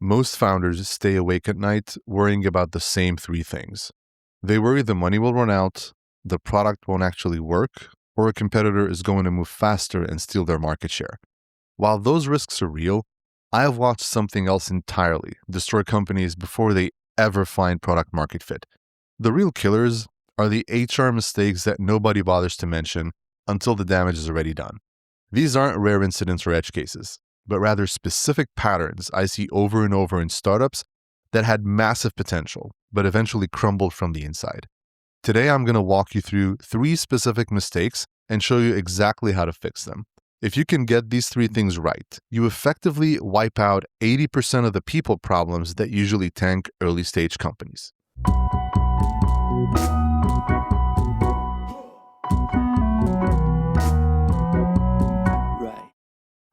Most founders stay awake at night worrying about the same three things. They worry the money will run out, the product won't actually work, or a competitor is going to move faster and steal their market share. While those risks are real, I have watched something else entirely destroy companies before they ever find product market fit. The real killers are the HR mistakes that nobody bothers to mention until the damage is already done. These aren't rare incidents or edge cases, but rather specific patterns I see over and over in startups that had massive potential, but eventually crumbled from the inside. Today, I'm going to walk you through 3 specific mistakes and show you exactly how to fix them. If you can get these 3 things right, you effectively wipe out 80% of the people problems that usually tank early-stage companies.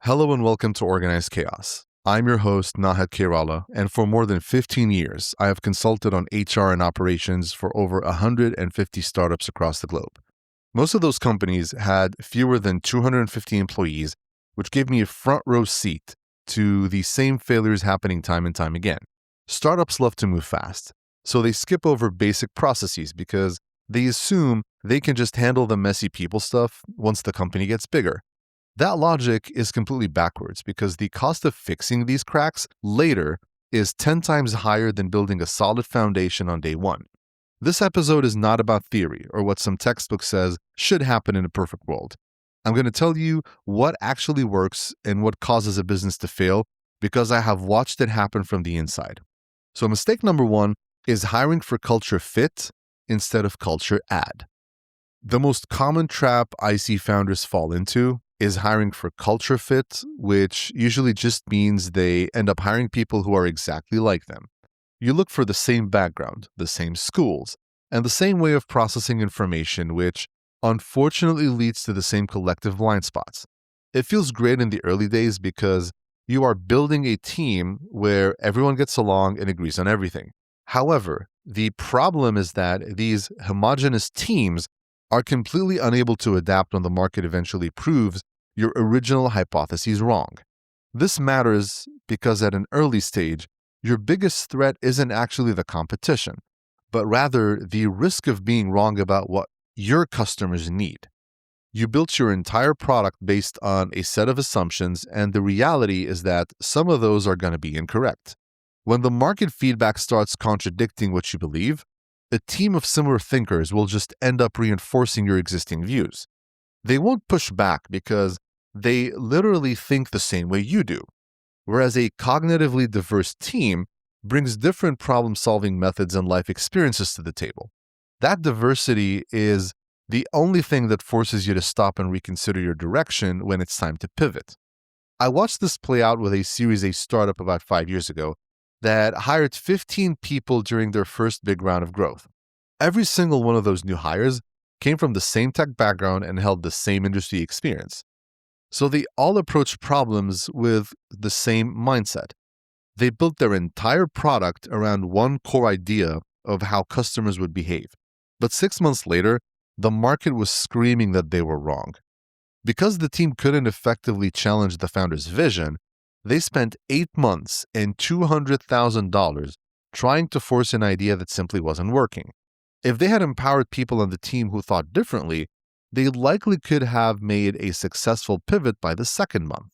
Hello and welcome to Organized Chaos. I'm your host, Nahat Kerala, and for more than 15 years, I have consulted on HR and operations for over 150 startups across the globe. Most of those companies had fewer than 250 employees, which gave me a front row seat to the same failures happening time and time again. Startups love to move fast, so they skip over basic processes because they assume they can just handle the messy people stuff once the company gets bigger. That logic is completely backwards because the cost of fixing these cracks later is 10 times higher than building a solid foundation on day one. This episode is not about theory or what some textbook says should happen in a perfect world. I'm going to tell you what actually works and what causes a business to fail because I have watched it happen from the inside. So mistake number 1 is hiring for culture fit instead of culture add. The most common trap I see founders fall into is hiring for culture fit, which usually just means they end up hiring people who are exactly like them. You look for the same background, the same schools, and the same way of processing information, which unfortunately leads to the same collective blind spots. It feels great in the early days because you are building a team where everyone gets along and agrees on everything. However, the problem is that these homogeneous teams are completely unable to adapt when the market eventually proves your original hypotheses wrong. This matters because at an early stage, your biggest threat isn't actually the competition, but rather the risk of being wrong about what your customers need. You built your entire product based on a set of assumptions, and the reality is that some of those are going to be incorrect. When the market feedback starts contradicting what you believe, a team of similar thinkers will just end up reinforcing your existing views. They won't push back because they literally think the same way you do, whereas a cognitively diverse team brings different problem-solving methods and life experiences to the table. That diversity is the only thing that forces you to stop and reconsider your direction when it's time to pivot. I watched this play out with a Series A startup about 5 years ago that hired 15 people during their first big round of growth. Every single one of those new hires came from the same tech background and held the same industry experience. So they all approached problems with the same mindset. They built their entire product around one core idea of how customers would behave. But 6 months later, the market was screaming that they were wrong. Because the team couldn't effectively challenge the founder's vision, they spent 8 months and $200,000 trying to force an idea that simply wasn't working. If they had empowered people on the team who thought differently, they likely could have made a successful pivot by the second month.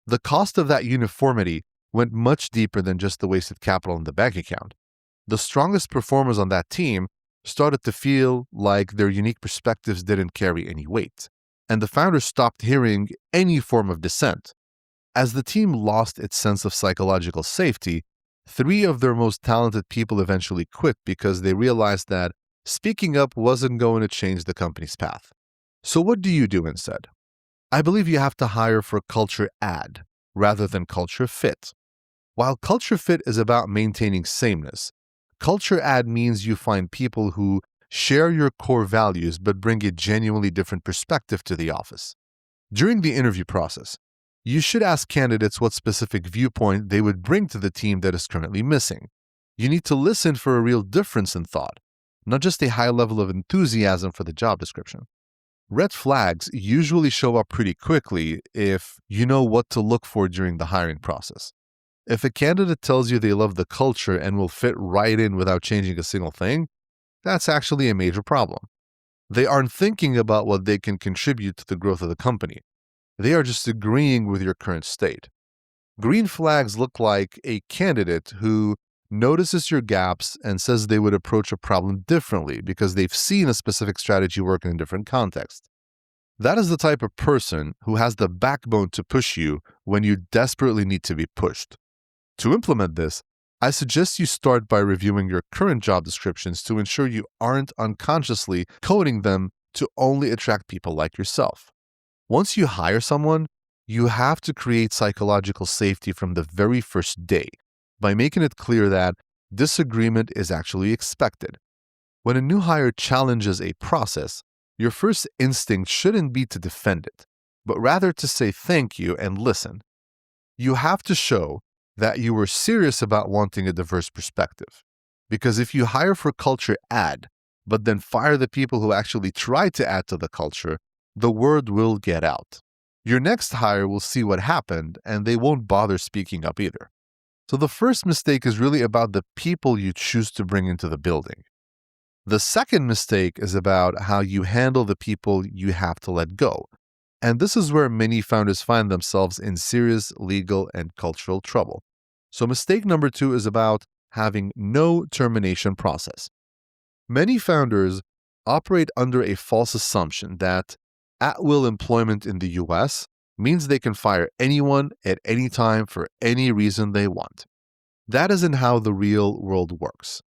The cost of that uniformity went much deeper than just the wasted capital in the bank account. The strongest performers on that team started to feel like their unique perspectives didn't carry any weight, and the founders stopped hearing any form of dissent. As the team lost its sense of psychological safety, 3 of their most talented people eventually quit because they realized that speaking up wasn't going to change the company's path. So what do you do instead? I believe you have to hire for culture add rather than culture fit. While culture fit is about maintaining sameness, culture add means you find people who share your core values but bring a genuinely different perspective to the office. During the interview process, you should ask candidates what specific viewpoint they would bring to the team that is currently missing. You need to listen for a real difference in thought, not just a high level of enthusiasm for the job description. Red flags usually show up pretty quickly if you know what to look for during the hiring process. If a candidate tells you they love the culture and will fit right in without changing a single thing, that's actually a major problem. They aren't thinking about what they can contribute to the growth of the company. They are just agreeing with your current state. Green flags look like a candidate who notices your gaps and says they would approach a problem differently because they've seen a specific strategy work in a different context. That is the type of person who has the backbone to push you when you desperately need to be pushed. To implement this, I suggest you start by reviewing your current job descriptions to ensure you aren't unconsciously coding them to only attract people like yourself. Once you hire someone, you have to create psychological safety from the very first day by making it clear that disagreement is actually expected. When a new hire challenges a process, your first instinct shouldn't be to defend it, but rather to say thank you and listen. You have to show that you were serious about wanting a diverse perspective. Because if you hire for culture add, but then fire the people who actually try to add to the culture, the word will get out. Your next hire will see what happened and they won't bother speaking up either. So the first mistake is really about the people you choose to bring into the building. The second mistake is about how you handle the people you have to let go. And this is where many founders find themselves in serious legal and cultural trouble. So mistake number 2 is about having no termination process. Many founders operate under a false assumption that at-will employment in the US means they can fire anyone at any time for any reason they want. That isn't how the real world works.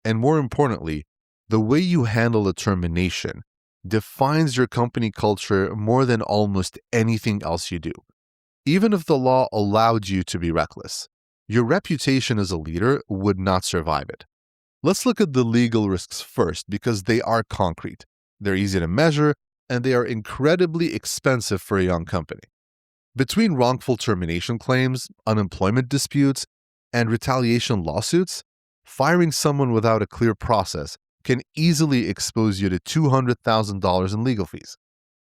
And more importantly, the way you handle a termination defines your company culture more than almost anything else you do. Even if the law allowed you to be reckless, your reputation as a leader would not survive it. Let's look at the legal risks first because they are concrete, they're easy to measure, and they are incredibly expensive for a young company. Between wrongful termination claims, unemployment disputes, and retaliation lawsuits, firing someone without a clear process can easily expose you to $200,000 in legal fees.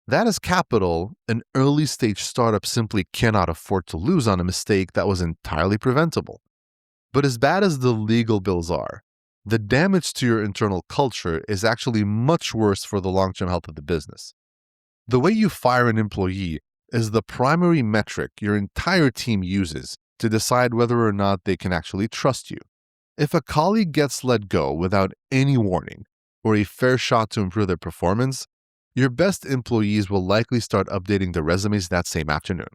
That is capital an early-stage startup simply cannot afford to lose on a mistake that was entirely preventable. But as bad as the legal bills are, the damage to your internal culture is actually much worse for the long-term health of the business. The way you fire an employee is the primary metric your entire team uses to decide whether or not they can actually trust you. If a colleague gets let go without any warning or a fair shot to improve their performance, your best employees will likely start updating their resumes that same afternoon.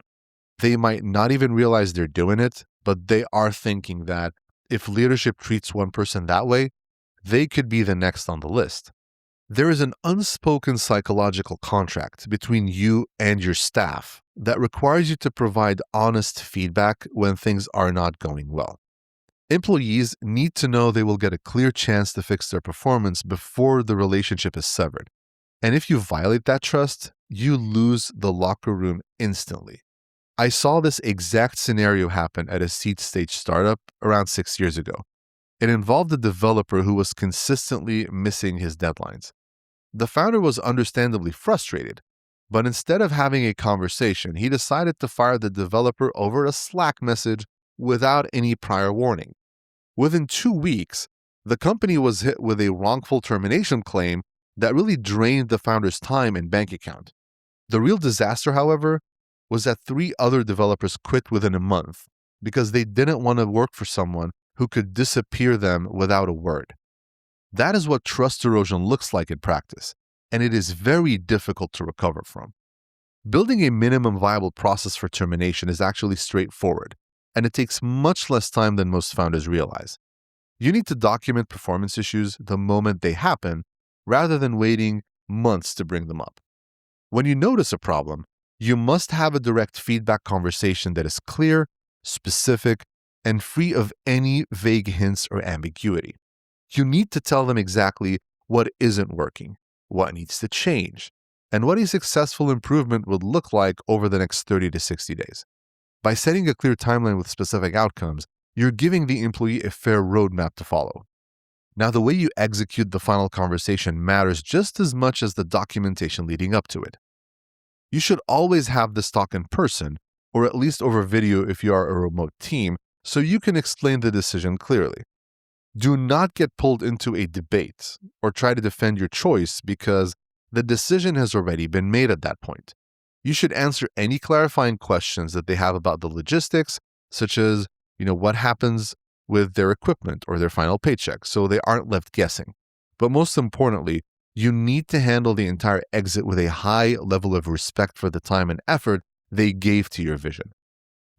They might not even realize they're doing it, but they are thinking that if leadership treats one person that way, they could be the next on the list. There is an unspoken psychological contract between you and your staff that requires you to provide honest feedback when things are not going well. Employees need to know they will get a clear chance to fix their performance before the relationship is severed. And if you violate that trust, you lose the locker room instantly. I saw this exact scenario happen at a seed stage startup around 6 years ago. It involved a developer who was consistently missing his deadlines. The founder was understandably frustrated, but instead of having a conversation, he decided to fire the developer over a Slack message without any prior warning. Within 2 weeks, the company was hit with a wrongful termination claim that really drained the founder's time and bank account. The real disaster, however, was that 3 other developers quit within a month because they didn't want to work for someone who could disappear them without a word. That is what trust erosion looks like in practice, and it is very difficult to recover from. Building a minimum viable process for termination is actually straightforward, and it takes much less time than most founders realize. You need to document performance issues the moment they happen, rather than waiting months to bring them up. When you notice a problem, you must have a direct feedback conversation that is clear, specific, and free of any vague hints or ambiguity. You need to tell them exactly what isn't working, what needs to change, and what a successful improvement would look like over the next 30 to 60 days. By setting a clear timeline with specific outcomes, you're giving the employee a fair roadmap to follow. Now, the way you execute the final conversation matters just as much as the documentation leading up to it. You should always have this talk in person, or at least over video if you are a remote team, so you can explain the decision clearly. Do not get pulled into a debate or try to defend your choice because the decision has already been made at that point. You should answer any clarifying questions that they have about the logistics, such as, what happens with their equipment or their final paycheck, so they aren't left guessing. But most importantly, you need to handle the entire exit with a high level of respect for the time and effort they gave to your vision.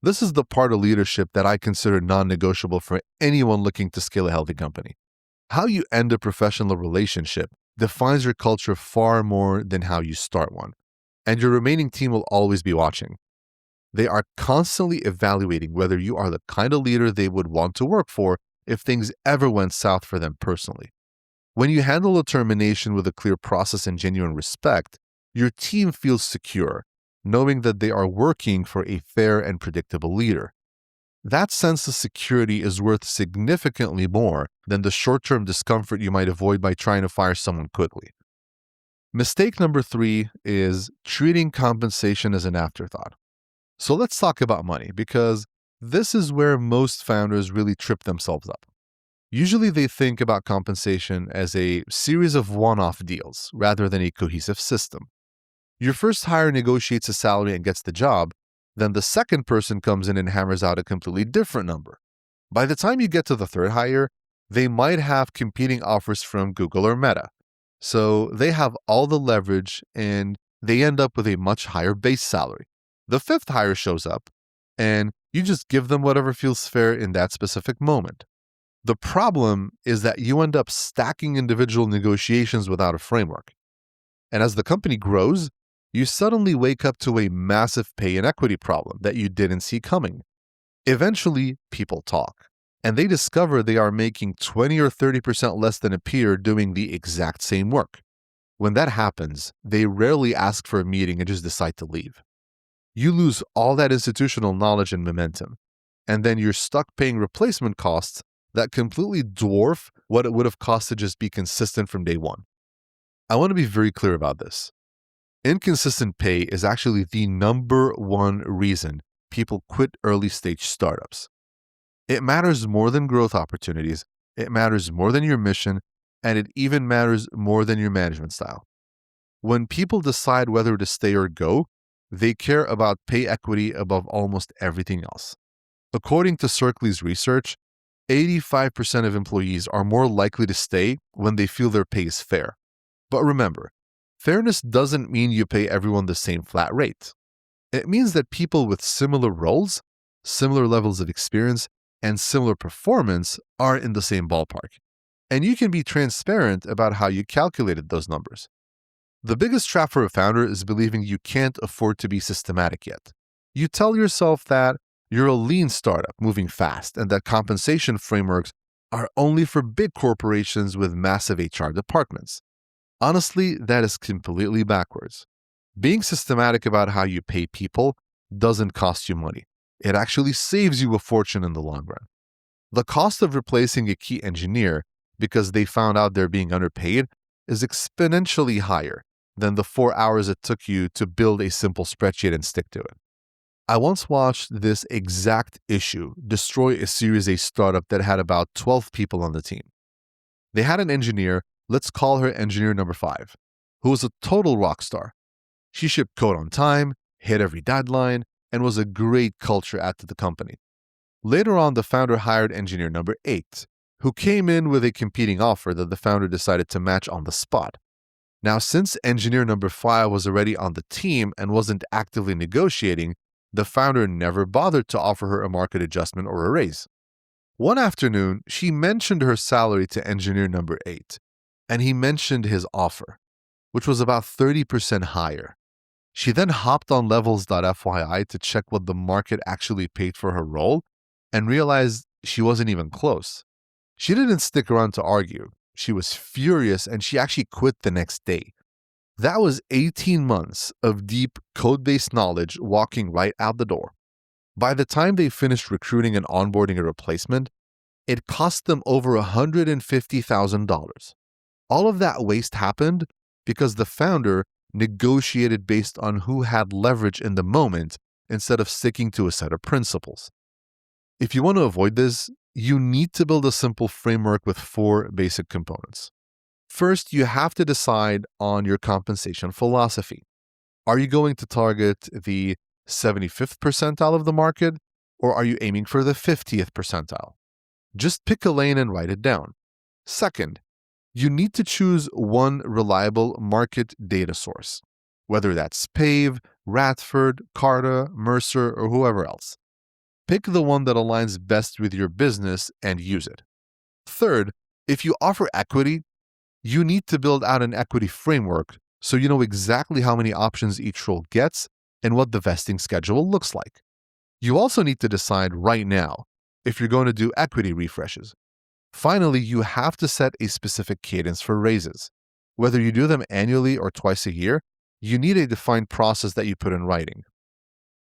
This is the part of leadership that I consider non-negotiable for anyone looking to scale a healthy company. How you end a professional relationship defines your culture far more than how you start one. And your remaining team will always be watching. They are constantly evaluating whether you are the kind of leader they would want to work for if things ever went south for them personally. When you handle a termination with a clear process and genuine respect, your team feels secure, knowing that they are working for a fair and predictable leader. That sense of security is worth significantly more than the short-term discomfort you might avoid by trying to fire someone quickly. Mistake number 3 is treating compensation as an afterthought. So let's talk about money, because this is where most founders really trip themselves up. Usually they think about compensation as a series of one-off deals rather than a cohesive system. Your first hire negotiates a salary and gets the job, then the second person comes in and hammers out a completely different number. By the time you get to the third hire, they might have competing offers from Google or Meta. So they have all the leverage and they end up with a much higher base salary. The fifth hire shows up and you just give them whatever feels fair in that specific moment. The problem is that you end up stacking individual negotiations without a framework. And as the company grows, you suddenly wake up to a massive pay inequity problem that you didn't see coming. Eventually, people talk, and they discover they are making 20 or 30% less than a peer doing the exact same work. When that happens, they rarely ask for a meeting and just decide to leave. You lose all that institutional knowledge and momentum, and then you're stuck paying replacement costs that completely dwarf what it would have cost to just be consistent from day one. I want to be very clear about this. Inconsistent pay is actually the number one reason people quit early stage startups. It matters more than growth opportunities, it matters more than your mission, and it even matters more than your management style. When people decide whether to stay or go, they care about pay equity above almost everything else. According to Circle's research, 85% of employees are more likely to stay when they feel their pay is fair. But remember, fairness doesn't mean you pay everyone the same flat rate. It means that people with similar roles, similar levels of experience, and similar performance are in the same ballpark. And you can be transparent about how you calculated those numbers. The biggest trap for a founder is believing you can't afford to be systematic yet. You tell yourself that you're a lean startup moving fast and that compensation frameworks are only for big corporations with massive HR departments. Honestly, that is completely backwards. Being systematic about how you pay people doesn't cost you money. It actually saves you a fortune in the long run. The cost of replacing a key engineer because they found out they're being underpaid is exponentially higher than the 4 hours it took you to build a simple spreadsheet and stick to it. I once watched this exact issue destroy a Series A startup that had about 12 people on the team. They had an engineer, let's call her engineer number 5, who was a total rock star. She shipped code on time, hit every deadline, and was a great culture add to the company. Later on, the founder hired engineer number 8, who came in with a competing offer that the founder decided to match on the spot. Now, since engineer number 5 was already on the team and wasn't actively negotiating, the founder never bothered to offer her a market adjustment or a raise. One afternoon, she mentioned her salary to engineer number 8, and he mentioned his offer, which was about 30% higher. She then hopped on levels.fyi to check what the market actually paid for her role and realized she wasn't even close. She didn't stick around to argue. She was furious and she actually quit the next day. That was 18 months of deep code-based knowledge walking right out the door. By the time they finished recruiting and onboarding a replacement, it cost them over $150,000. All of that waste happened because the founder negotiated based on who had leverage in the moment instead of sticking to a set of principles. If you want to avoid this, you need to build a simple framework with 4 basic components. First, you have to decide on your compensation philosophy. Are you going to target the 75th percentile of the market, or are you aiming for the 50th percentile? Just pick a lane and write it down. Second, you need to choose one reliable market data source, whether that's Pave, Radford, Carta, Mercer, or whoever else. Pick the one that aligns best with your business and use it. Third, if you offer equity, you need to build out an equity framework so you know exactly how many options each role gets and what the vesting schedule looks like. You also need to decide right now if you're going to do equity refreshes. Finally, you have to set a specific cadence for raises. Whether you do them annually or twice a year, you need a defined process that you put in writing.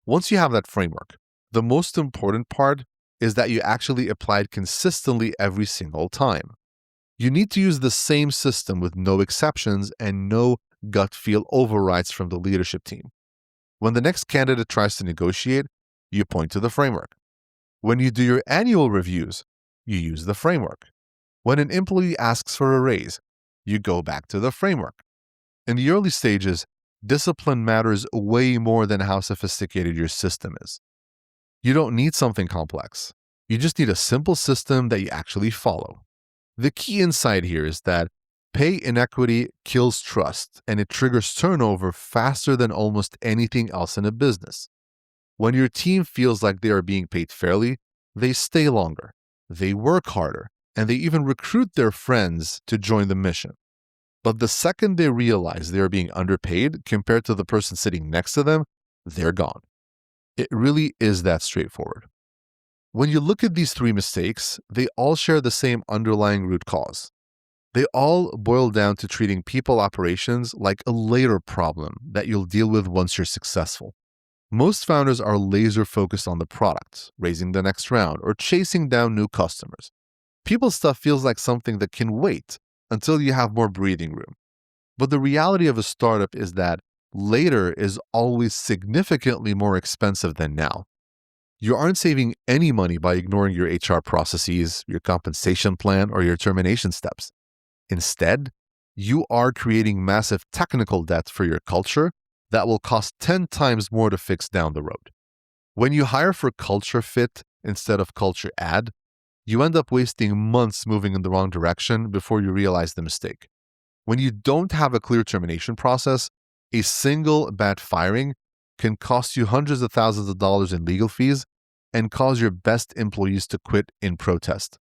Once you have that framework, the most important part is that you actually apply it consistently every single time. You need to use the same system with no exceptions and no gut feel overrides from the leadership team. When the next candidate tries to negotiate, you point to the framework. When you do your annual reviews, you use the framework. When an employee asks for a raise, you go back to the framework. In the early stages, discipline matters way more than how sophisticated your system is. You don't need something complex. You just need a simple system that you actually follow. The key insight here is that pay inequity kills trust and it triggers turnover faster than almost anything else in a business. When your team feels like they are being paid fairly, they stay longer, they work harder, and they even recruit their friends to join the mission. But the second they realize they are being underpaid compared to the person sitting next to them, they're gone. It really is that straightforward. When you look at these 3 mistakes, they all share the same underlying root cause. They all boil down to treating people operations like a later problem that you'll deal with once you're successful. Most founders are laser focused on the product, raising the next round, or chasing down new customers. People stuff feels like something that can wait until you have more breathing room. But the reality of a startup is that later is always significantly more expensive than now. You aren't saving any money by ignoring your HR processes, your compensation plan, or your termination steps. Instead, you are creating massive technical debt for your culture that will cost 10 times more to fix down the road. When you hire for culture fit instead of culture add, you end up wasting months moving in the wrong direction before you realize the mistake. When you don't have a clear termination process, a single bad firing can cost you hundreds of thousands of dollars in legal fees and cause your best employees to quit in protest.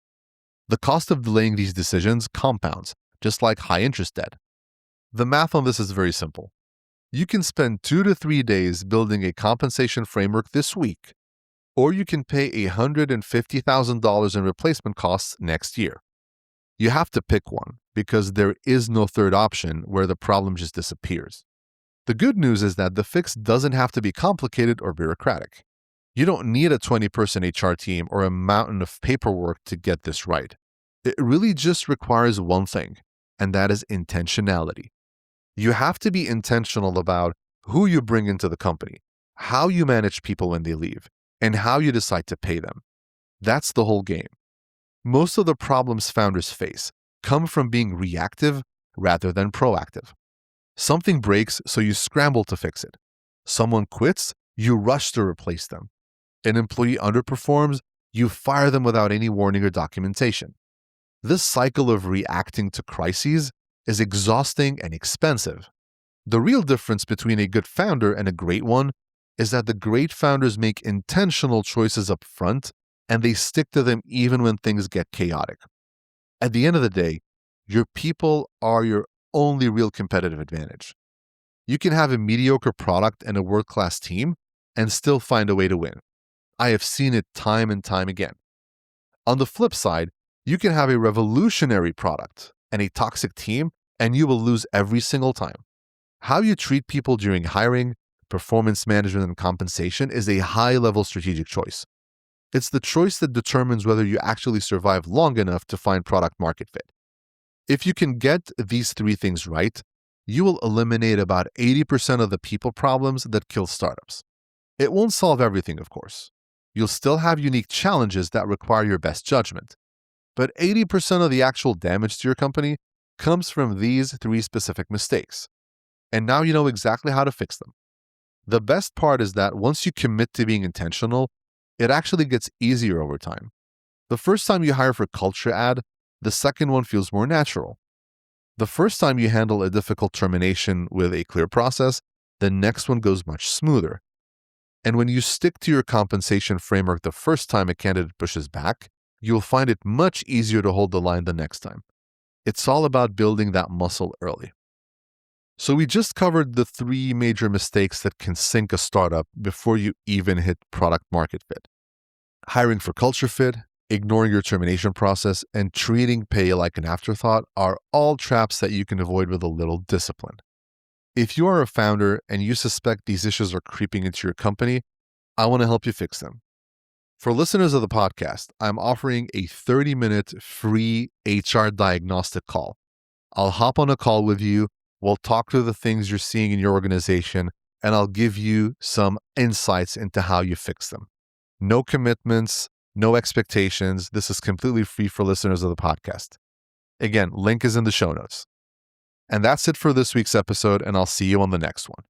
The cost of delaying these decisions compounds, just like high interest debt. The math on this is very simple. You can spend 2 to 3 days building a compensation framework this week, or you can pay $150,000 in replacement costs next year. You have to pick one because there is no third option where the problem just disappears. The good news is that the fix doesn't have to be complicated or bureaucratic. You don't need a 20-person HR team or a mountain of paperwork to get this right. It really just requires one thing, and that is intentionality. You have to be intentional about who you bring into the company, how you manage people when they leave, and how you decide to pay them. That's the whole game. Most of the problems founders face come from being reactive rather than proactive. Something breaks, so you scramble to fix it. Someone quits, you rush to replace them. An employee underperforms, you fire them without any warning or documentation. This cycle of reacting to crises is exhausting and expensive. The real difference between a good founder and a great one is that the great founders make intentional choices up front and they stick to them even when things get chaotic. At the end of the day, your people are your only real competitive advantage. You can have a mediocre product and a world-class team and still find a way to win. I have seen it time and time again. On the flip side, you can have a revolutionary product and a toxic team, and you will lose every single time. How you treat people during hiring, performance management, and compensation is a high-level strategic choice. It's the choice that determines whether you actually survive long enough to find product market fit. If you can get these 3 things right, you will eliminate about 80% of the people problems that kill startups. It won't solve everything, of course, You'll still have unique challenges that require your best judgment. But 80% of the actual damage to your company comes from these 3 specific mistakes. And now you know exactly how to fix them. The best part is that once you commit to being intentional, it actually gets easier over time. The first time you hire for culture ad, the second one feels more natural. The first time you handle a difficult termination with a clear process, the next one goes much smoother. And when you stick to your compensation framework the first time a candidate pushes back, you'll find it much easier to hold the line the next time. It's all about building that muscle early. So we just covered the 3 major mistakes that can sink a startup before you even hit product market fit. Hiring for culture fit, ignoring your termination process, and treating pay like an afterthought are all traps that you can avoid with a little discipline. If you are a founder and you suspect these issues are creeping into your company, I want to help you fix them. For listeners of the podcast, I'm offering a 30-minute free HR diagnostic call. I'll hop on a call with you, we'll talk through the things you're seeing in your organization, and I'll give you some insights into how you fix them. No commitments, no expectations. This is completely free for listeners of the podcast. Again, link is in the show notes. And that's it for this week's episode, and I'll see you on the next one.